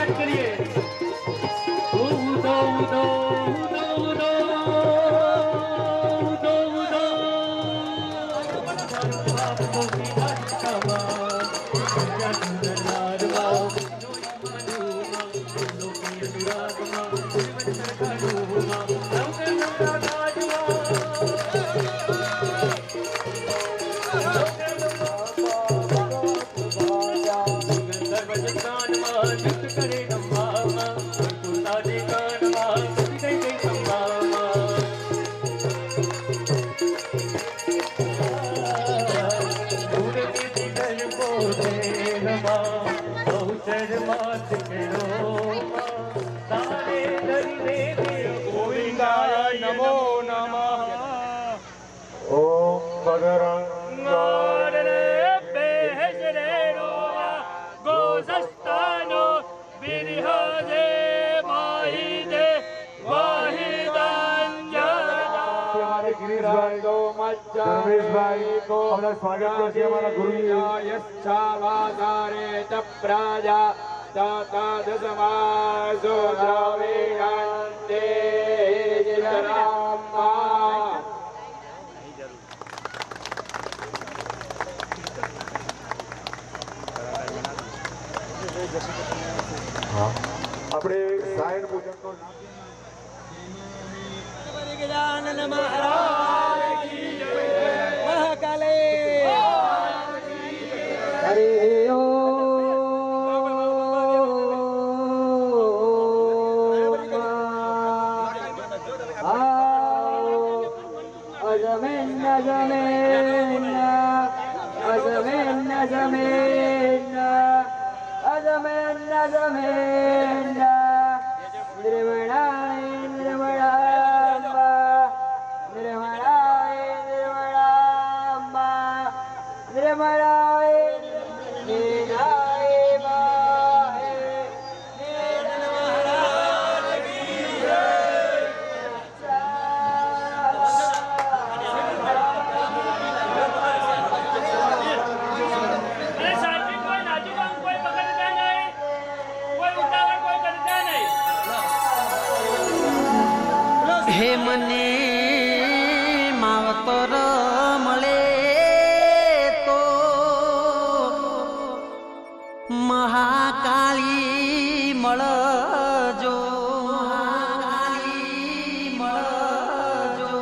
સ્વાગત કરીએ. ઉદો ઉદો ઉદો ઉદો ઉદો ઉદો નમો નમઃ. ઓમ બજરંગ ગોસસ્તાનો બિરહદે માહિદે વાહિદાંજલિ ધર્મેશભાઈ અમારા સ્વાગત કરશે અમારા ગુરુજી. યશ્ચાવાધારે તપ્રાજા તાતાદસમાસો દ્રવિણાંતે જિતરામ્મા. આપણે સાયણ પૂજનનો ગજાનન મહારાજ કી જય. મહાકાલે હરે હે મને માવતર મળે તો મહાકાળી મળજો. મહાકાળી મળજો.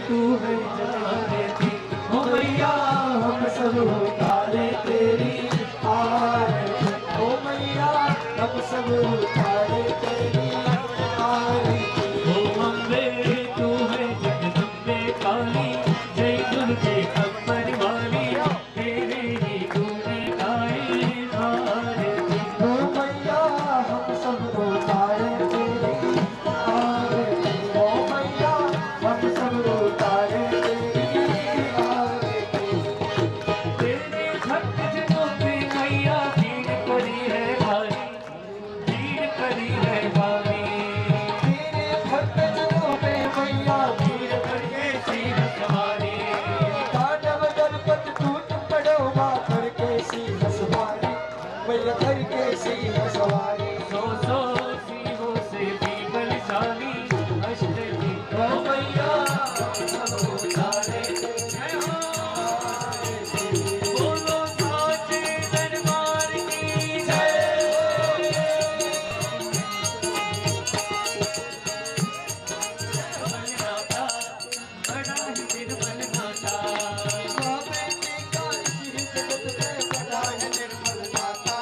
तू है जाने थी ओ मैया हम सब उतारे तेरी आरती ओ मैया हम सब उतारे तेरी आरती ओ अम्बे तू है जगदम्बे काली जय दुर्गे अम्बर वाली तेरे ही गुण गाए आरती ओ मैया हम सब उतारे तेरी आरती ओ मैया हम सब उतारे तेरी आरती तेरे भक्त जनों पे मैया भीड़ पड़ी है भारी भीड़ पड़ी है भारी तेरे भक्त जनों पे मैया भीड़ पड़ी है सिंह सवारी तांडव दलपत टूट पड़ो माँ करके सिंह सवारी मैया करके सिंह सवारी सो सो सिंहों से भी बलशाली अष्टमी ओ मैया सब उतारे जय हो बोलो साचे दरबार की जय बलनाथा बड़ा ही निर्मल नाथा बाबे के काल सिर जगत में बड़ा है निर्मल माता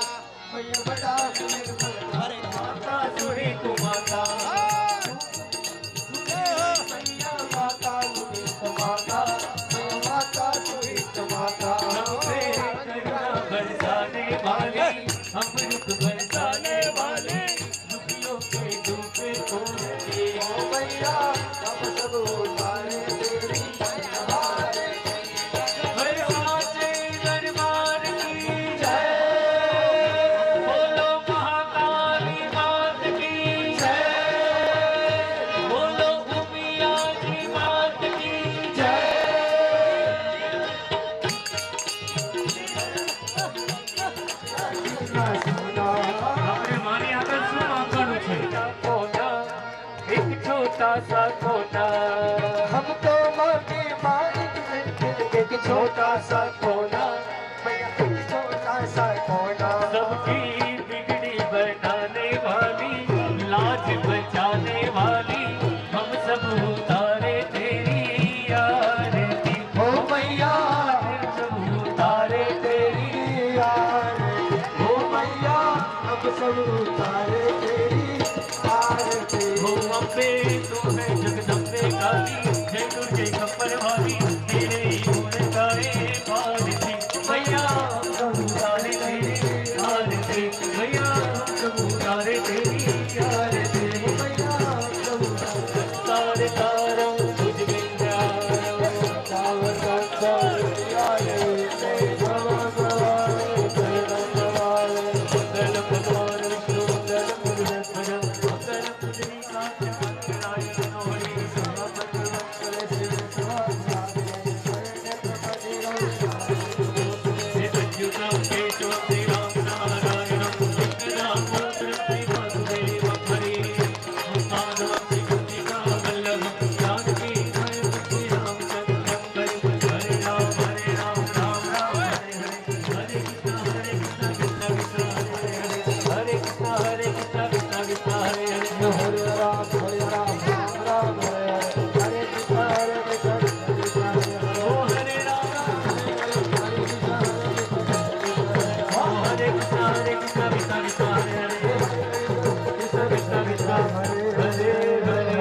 मैया बड़ा है निर्मल हरे माता सुरे तू माता मैया माता सुनीत माता मैया माता सुनीत माता नमस्ते करुणा बरसाने वाली अमृत बरसाने वाले दुखियों के दुख तोड़ने ओ मैया हम सब उतारे तेरी आरती हर आचे दरबार की जय बोलो महाकाली मात की जय बोलो उमिया की मात की जय આપણે મારી આગળ શું માંગવાનું છે કોના એક છોટા સા કોના हम तो मांगे मालिक मिलकर एक छोटा सा कोना मैया एक छोटा सा कोना सबकी बिगड़ी बनाने वाली लाज बचाने वाली हम सब उतारे तेरी आरती ओ मैया हम सब उतारे तेरी आरती ओ मैया हम सब उतारे तेरी आरती हो अम्बे तू है जगदम्बे काली जय दुर्गे कप्पर वाली तेरे ही गुण गाए भारती मैया हम सब उतारे तेरी आरती मैया हम सब उतारे तेरी आरती मैया हम सब उतारे तारे तारों तुझ बिन प्यारो सावर संसार आए तेरे भगवान मंगल भगवान विष्णु मंगल गुरुदेव मंगल पुत्री कांच मंगलाय नोरी समापत मंगल शिव हे अच्युतम केशव श्री राम नारायणम विघ्नराम पुत्र श्री वासुदेव हरि माधवम श्री कुंतिका वल्लभम जानकी श्री रामचंद्रम हरे राम राम राम हरे हरे हरे कृष्ण कृष्ण हरे कृष्ण कृष्ण हरे हरे हरे राम राम राम हरे हरे हरे कृष्ण कृष्ण हरे ओ हरे राम ओ हरे कृष्ण कृष्ण कृष्ण हरे हरे कृष्ण कृष्ण हरे हरे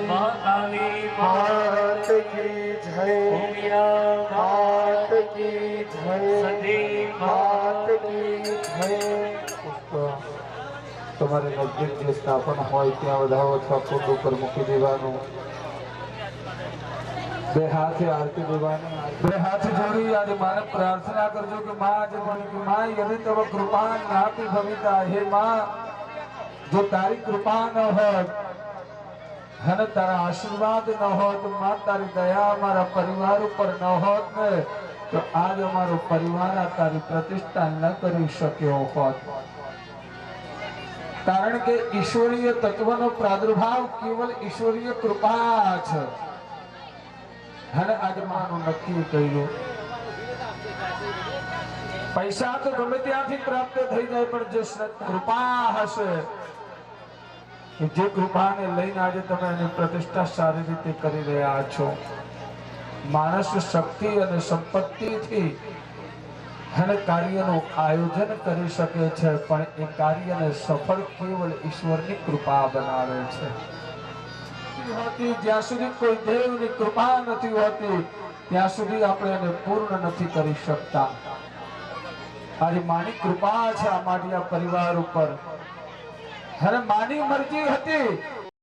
महाकाली मात की जय ओमिया मात की जय सती मात की जय તમારે નજદીક જે સ્થાપન હોય ત્યાં વધાવો અથવા કુંડ ઉપર મૂકી દેવાનું બે હાથે આરતી દેવાની બે હાથ જોડી આજે માને પ્રાર્થના કરજો કે માં આજે બોલી કે માં યદि તવ કૃપા નાપી ભવિતા હે માં જો તારી કૃપા ન હોત અને તારા આશીર્વાદ ન હોત માં તારી દયા અમારા પરિવાર ઉપર ન હોત ને તો આજ અમારો પરિવાર આ તારી પ્રતિષ્ઠા ન કરી શક્યો હોત કારણ કે ઈશ્વરીય તત્વનો પ્રાદુર્ભાવ કેવલ ઈશ્વરીય કૃપા છે અને આજે માનું નક્કી કર્યું પૈસા તો ગમે ત્યાંથી પ્રાપ્ત થઈ જાય પણ જે કૃપા હશે જે કૃપાને લઈને આજે તમે એની પ્રતિષ્ઠા સારી રીતે કરી રહ્યા છો. માણસ શક્તિ અને સંપત્તિથી અને કાર્યનું આયોજન કરી શકે છે પણ એ કાર્યને સફળ કેવળ ઈશ્વરની કૃપા બનાવે છે. જ્યાં સુધી કોઈ દેવની કૃપા નથી હોતી ત્યાં સુધી આપણે એને પૂર્ણ નથી કરી શકતા. આજે માની કૃપા છે આ મારી આ પરિવાર ઉપર અને માની મરજી હતી